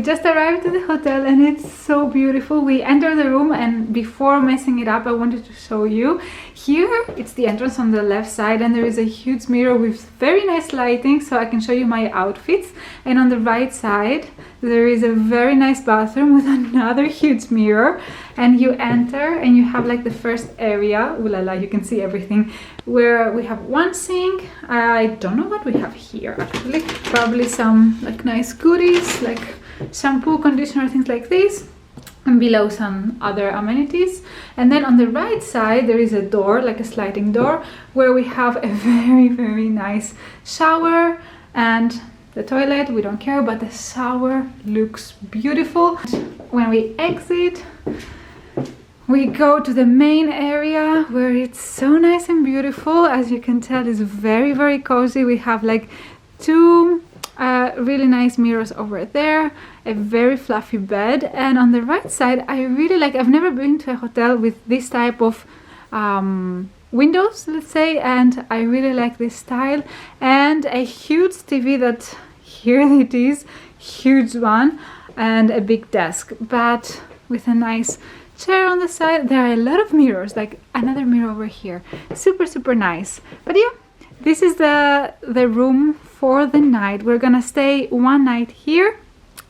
just arrived at the hotel and it's so beautiful. We entered the room, and before messing it up, I wanted to show you. Here, it's the entrance on the left side, and there is a huge mirror with very nice lighting, so I can show you my outfits. And on the right side, there is a very nice bathroom with another huge mirror. And you enter and you have like the first area, ooh la la, you can see everything, where we have one sink. I don't know what we have here actually, probably some like nice goodies like shampoo, conditioner, things like this, and below some other amenities. And then on the right side there is a door, like a sliding door, where we have a very nice shower and the toilet. We don't care, but the shower looks beautiful. When we exit, we go to the main area where it's so nice and beautiful. As you can tell, it's very cozy. We have like two really nice mirrors over there, a very fluffy bed, and on the right side I really like, I've never been to a hotel with this type of windows, let's say, and I really like this style, and a huge TV that, here it is, huge one, and a big desk, but with a nice chair on the side. There are a lot of mirrors, like another mirror over here, super nice. But yeah, this is the room for the night. We're gonna stay one night here,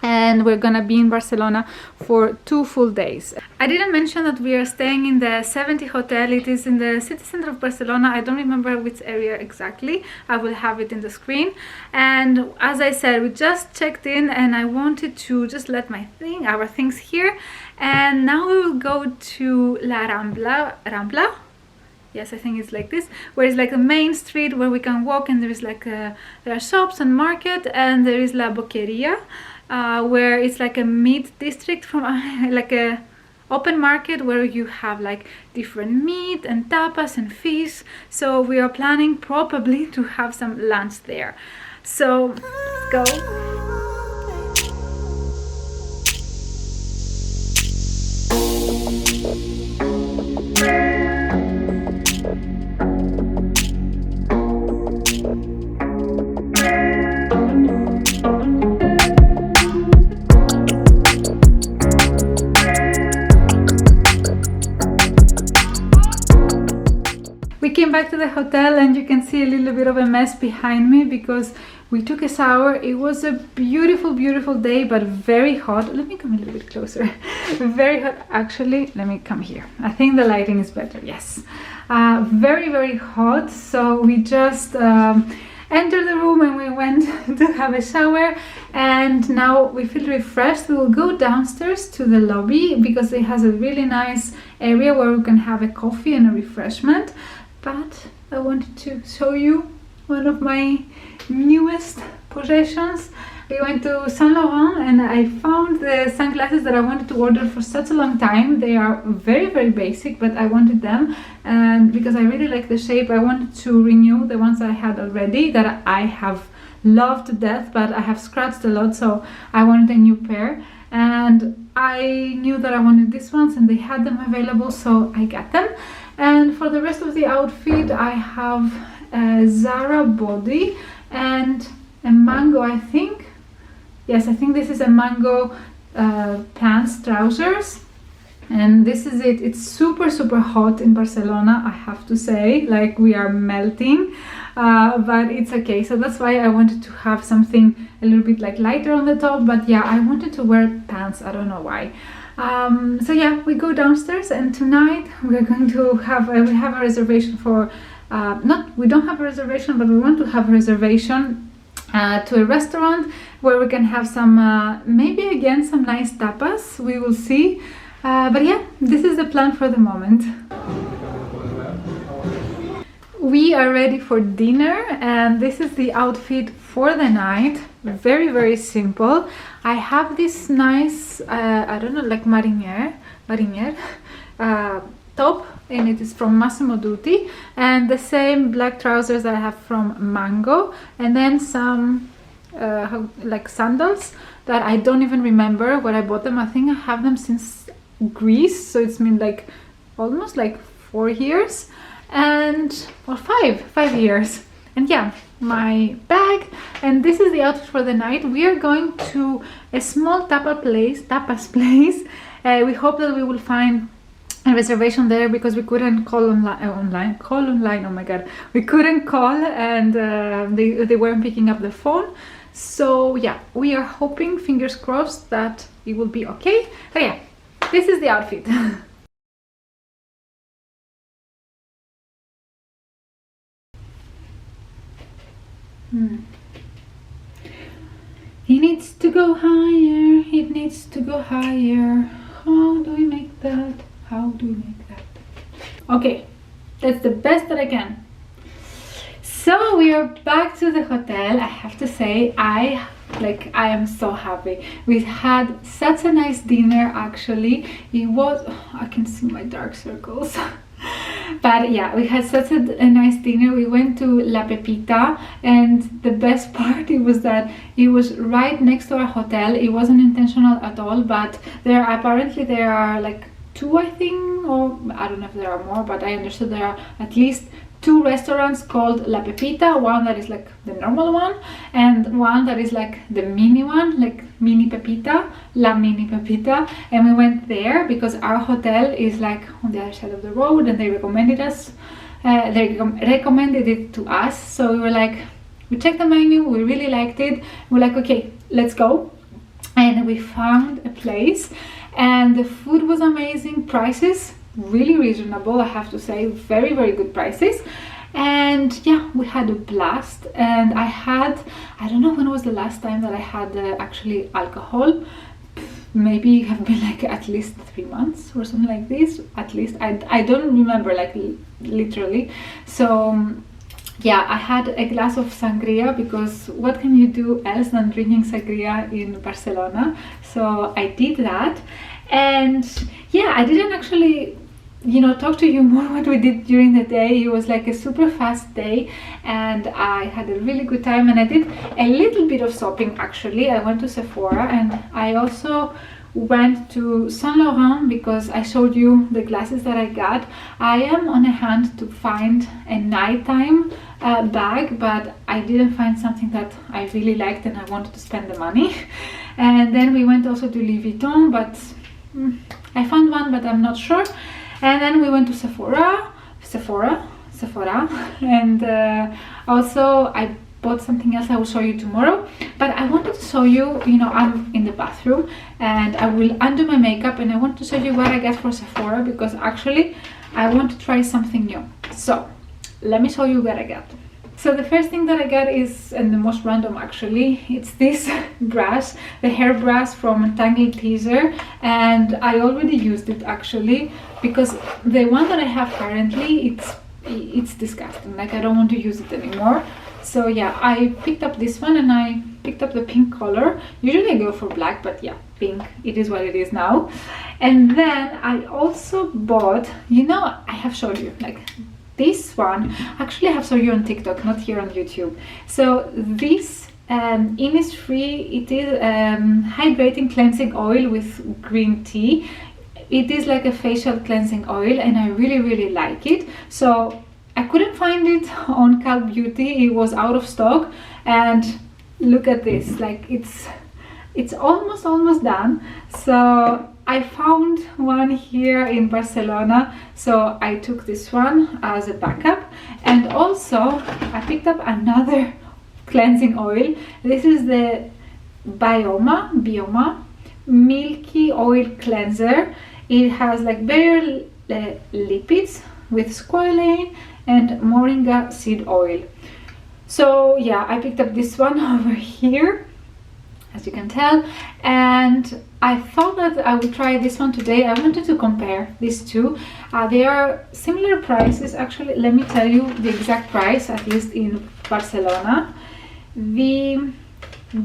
and we're gonna be in Barcelona for 2 full days. I didn't mention that we are staying in the 70 hotel. It is in the city center of Barcelona. I don't remember which area exactly. I will have it in the screen. And as I said, we just checked in and I wanted to just let our things here. And now we will go to La Rambla. Yes, I think it's like this, where it's like a main street where we can walk, and there is like there are shops and market, and there is La Boqueria, where it's like a meat district from like a open market where you have like different meat and tapas and fish. So we are planning probably to have some lunch there. So let's go. We came back to the hotel and you can see a little bit of a mess behind me because we took a shower. It was a beautiful day, but very hot. Let me come a little bit closer. Very hot. Actually, let me come here. I think the lighting is better. Yes. Very hot. So we just entered the room and we went to have a shower, and now we feel refreshed. We will go downstairs to the lobby because it has a really nice area where we can have a coffee and a refreshment. But I wanted to show you one of my newest possessions. We went to Saint Laurent and I found the sunglasses that I wanted to order for such a long time. They are very basic, but I wanted them, and because I really like the shape, I wanted to renew the ones that I had already that I have loved to death, but I have scratched a lot, so I wanted a new pair. And I knew that I wanted these ones and they had them available, so I got them. And for the rest of the outfit, I have a Zara body and a mango, I think. Yes, I think this is a mango pants, trousers. And this is it. It's super hot in Barcelona, I have to say. Like, we are melting, but it's okay. So that's why I wanted to have something a little bit like lighter on the top. But yeah, I wanted to wear pants. I don't know why. So yeah, we go downstairs, and tonight we're going to have we have a reservation for we don't have a reservation, but we want to have a reservation to a restaurant where we can have some maybe again some nice tapas. We will see, but yeah, this is the plan for the moment. We are ready for dinner, and this is the outfit for the night. Very simple. I have this nice I don't know, like mariniere top, and it is from Massimo Dutti, and the same black trousers that I have from Mango, and then some like sandals that I don't even remember where I bought them. I think I have them since Greece, so it's been like almost like 4 years, and or 5 years. And yeah, my bag. And this is the outfit for the night. We are going to a small tapas place. We hope that we will find a reservation there because we couldn't call online. Oh my god, we couldn't call, and they weren't picking up the phone. So yeah, we are hoping, fingers crossed, that it will be okay. But yeah, this is the outfit. He needs to go higher, it needs to go higher. How do we make that? How do we make that? Okay, that's the best that I can. So we are back to the hotel. I have to say, I am so happy. We had such a nice dinner actually. It was, I can see my dark circles. But yeah, we had such a nice dinner. We went to La Pepita, and the best part it was that it was right next to our hotel. It wasn't intentional at all, but there are like two, I think, or I don't know if there are more, but I understood there are at least two restaurants called La Pepita, one that is like the normal one and one that is like the mini one, like Mini Pepita, La Mini Pepita. And we went there because our hotel is like on the other side of the road, and they recommended it to us. So we were like, we checked the menu, we really liked it, we're like, okay, let's go. And we found a place, and the food was amazing, prices really reasonable, I have to say, very good prices. And yeah, we had a blast. And I don't know when was the last time that I had actually alcohol. Maybe have been like at least 3 months or something like this, at least. I don't remember, like literally. So yeah, I had a glass of sangria because what can you do else than drinking sangria in Barcelona? So I did that. And yeah, I didn't actually, you know, talk to you more what we did during the day. It was like a super fast day, and I had a really good time. And I did a little bit of shopping actually. I went to Sephora, and I also went to Saint Laurent because I showed you the glasses that I got. I am on a hunt to find a nighttime bag, but I didn't find something that I really liked and I wanted to spend the money. And then we went also to Louis Vuitton, but I found one, but I'm not sure. And then we went to Sephora, and also I bought something else I will show you tomorrow. But I wanted to show you, you know, I'm in the bathroom and I will undo my makeup, and I want to show you what I got for Sephora because actually I want to try something new. So let me show you what I got. So the first thing that I got is, and the most random actually, it's this brush, the hair brush from Tangled Teaser, and I already used it actually because the one that I have currently, it's disgusting, like I don't want to use it anymore. So yeah, I picked up this one and I picked up the pink color. Usually I go for black, but yeah, pink, it is what it is now. And then I also bought, you know, I have showed you like this one. Actually I have showed you on TikTok, not here on YouTube. So this Innisfree, it is hydrating cleansing oil with green tea. It is like a facial cleansing oil, and I really like it. So I couldn't find it on Cal Beauty, it was out of stock. And look at this, like it's almost done. So I found one here in Barcelona, so I took this one as a backup. And also I picked up another cleansing oil. This is the Bioma Milky Oil Cleanser. It has like berry lipids with squalane and moringa seed oil. So yeah, I picked up this one over here, as you can tell, and I thought that I would try this one today. I wanted to compare these two. They are similar prices actually. Let me tell you the exact price, at least in Barcelona. The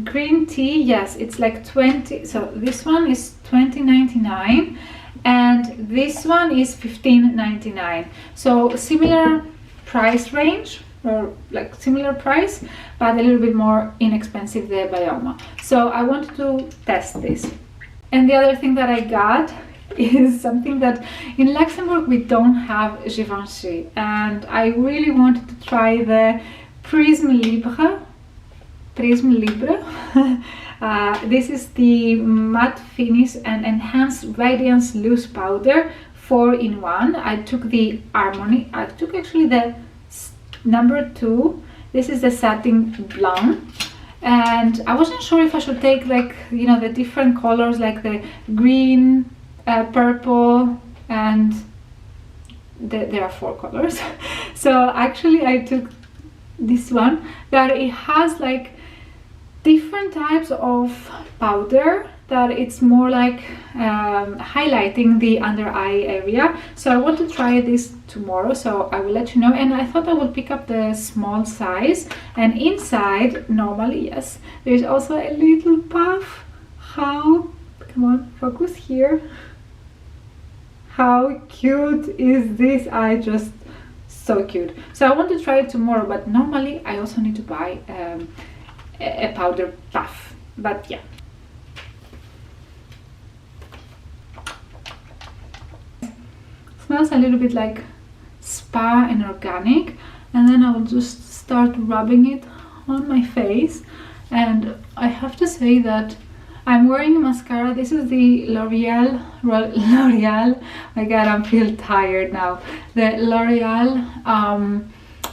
green tea, yes, it's like 20, so this one is 20.99 and this one is 15.99. So similar price range, or like similar price, but a little bit more inexpensive, the Bioma. So I wanted to test this. And the other thing that I got is something that in Luxembourg we don't have Givenchy, and I really wanted to try the Prisme Libre. Prisme Libre. This is the matte finish and enhanced radiance loose powder 4-in-1. I took the Harmony. I took actually the number 2. This is the satin blonde, and I wasn't sure if I should take, like, you know, the different colors, like the green, purple, and there are 4 colors. So actually I took this one, that it has like different types of powder, that it's more like highlighting the under eye area. So I want to try this tomorrow, so I will let you know. And I thought I would pick up the small size, and inside, normally, yes, there's also a little puff. How, come on, focus here. How cute is this? So cute. So I want to try it tomorrow, but normally I also need to buy a powder puff, but yeah. Smells a little bit like spa and organic, and then I will just start rubbing it on my face. And I have to say that I'm wearing a mascara. This is the L'Oreal, my god, I feel tired now. The L'Oreal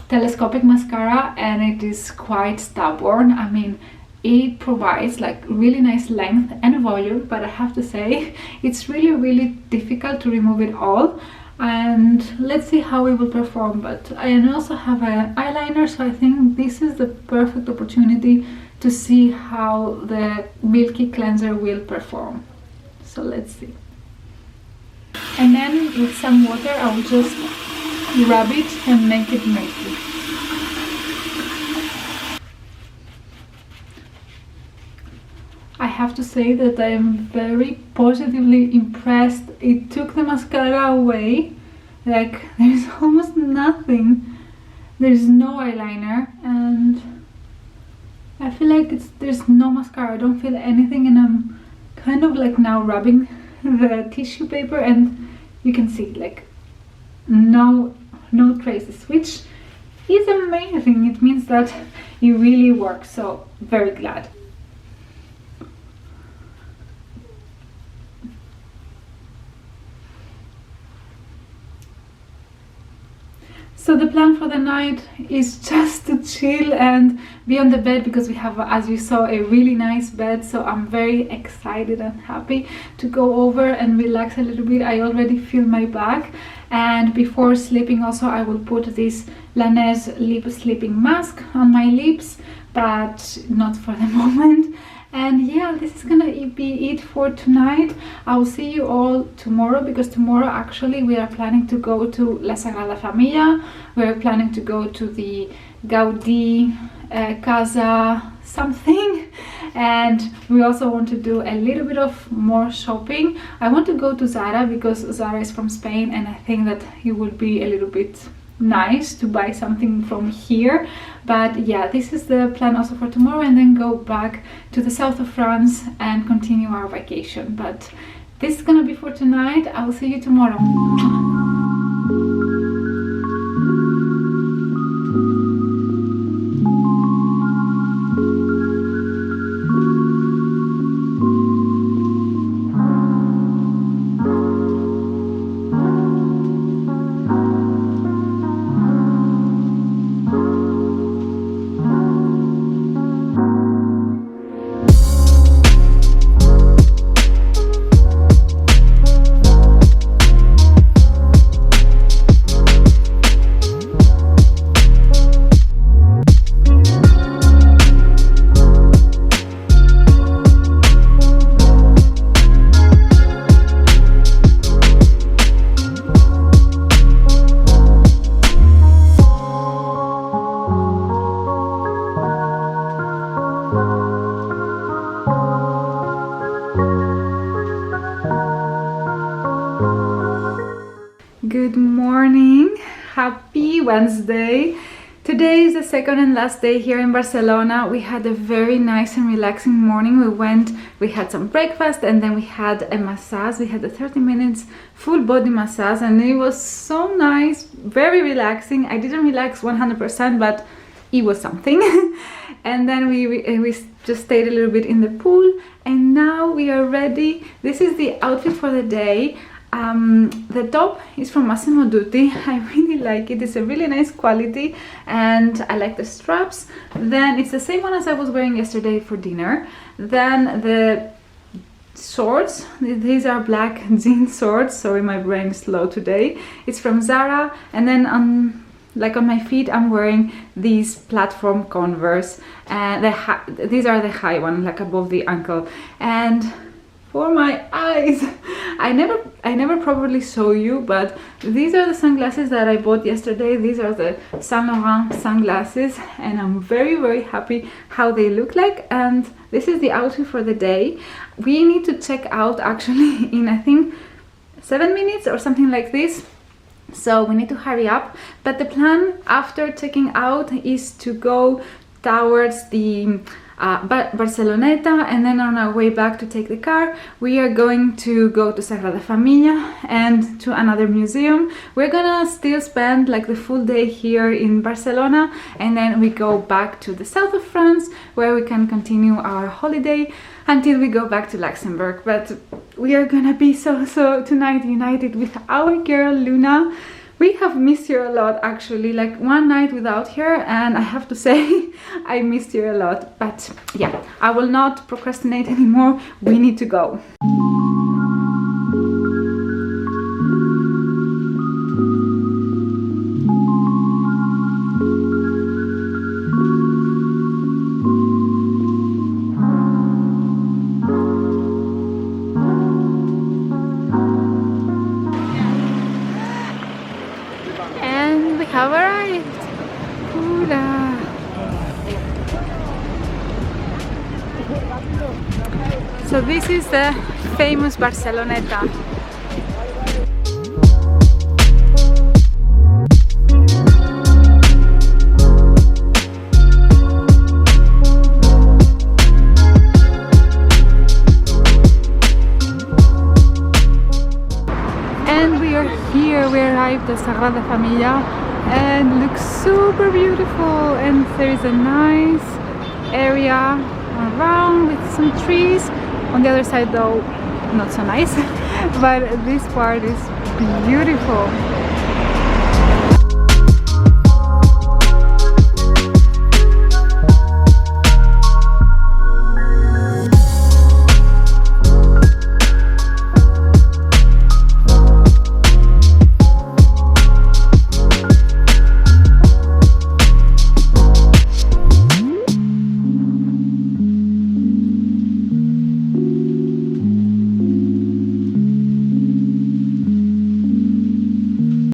telescopic mascara, and it is quite stubborn. I mean, it provides like really nice length and volume, but I have to say it's really difficult to remove it all. And let's see how it will perform. But I also have an eyeliner, so I think this is the perfect opportunity to see how the Milky Cleanser will perform. So let's see. And then with some water I will just rub it and make it milky. I have to say that I am very positively impressed. It took the mascara away, like there's almost nothing. There's no eyeliner, and I feel like there's no mascara. I don't feel anything, and I'm kind of like now rubbing the tissue paper, and you can see like no traces, which is amazing. It means that it really works, so very glad. So the plan for the night is just to chill and be on the bed, because we have, as you saw, a really nice bed. So I'm very excited and happy to go over and relax a little bit. I already feel my back, and before sleeping also I will put this Laneige lip sleeping mask on my lips, but not for the moment. And yeah, this is gonna be it for tonight. I will see you all tomorrow, because tomorrow actually we are planning to go to La Sagrada Familia. We're planning to go to the Gaudí Casa something, and we also want to do a little bit of more shopping. I want to go to Zara, because Zara is from Spain, and I think that it would be a little bit nice to buy something from here. But yeah, this is the plan also for tomorrow, and then go back to the south of France and continue our vacation. But this is gonna be for tonight. I will see you tomorrow. Good morning, happy Wednesday. Today is the second and last day here in Barcelona. We had a very nice and relaxing morning. We had some breakfast, and then we had a massage. We had a 30 minutes full body massage, and it was so nice, very relaxing. I didn't relax 100%, but it was something. And then we just stayed a little bit in the pool, and now we are ready. This is the outfit for the day. The top is from Massimo Dutti. I really like it. It's a really nice quality, and I like the straps. Then it's the same one as I was wearing yesterday for dinner. Then the shorts, these are black jean shorts. Sorry, my brain is slow today. It's from Zara. And then like on my feet, I'm wearing these platform Converse, and these are the high one, like above the ankle. And for my eyes, I never probably show you, but these are the sunglasses that I bought yesterday. These are the Saint Laurent sunglasses, and I'm very happy how they look like. And this is the outfit for the day. We need to check out actually in, I think, 7 minutes or something like this, so we need to hurry up. But the plan after checking out is to go towards the Barceloneta, and then on our way back to take the car, we are going to go to Sagrada Familia and to another museum. We're gonna still spend like the full day here in Barcelona, and then we go back to the south of France, where we can continue our holiday until we go back to Luxembourg. But we are gonna be so tonight united with our girl Luna. We have missed her a lot, actually, like one night without her, and I have to say I missed her a lot. But yeah, I will not procrastinate anymore. We need to go. Have arrived. Hola. So this is the famous Barceloneta. And we are here. We arrived at Sagrada Familia, and looks super beautiful, and there is a nice area around with some trees. On the other side though, not so nice, but this part is beautiful.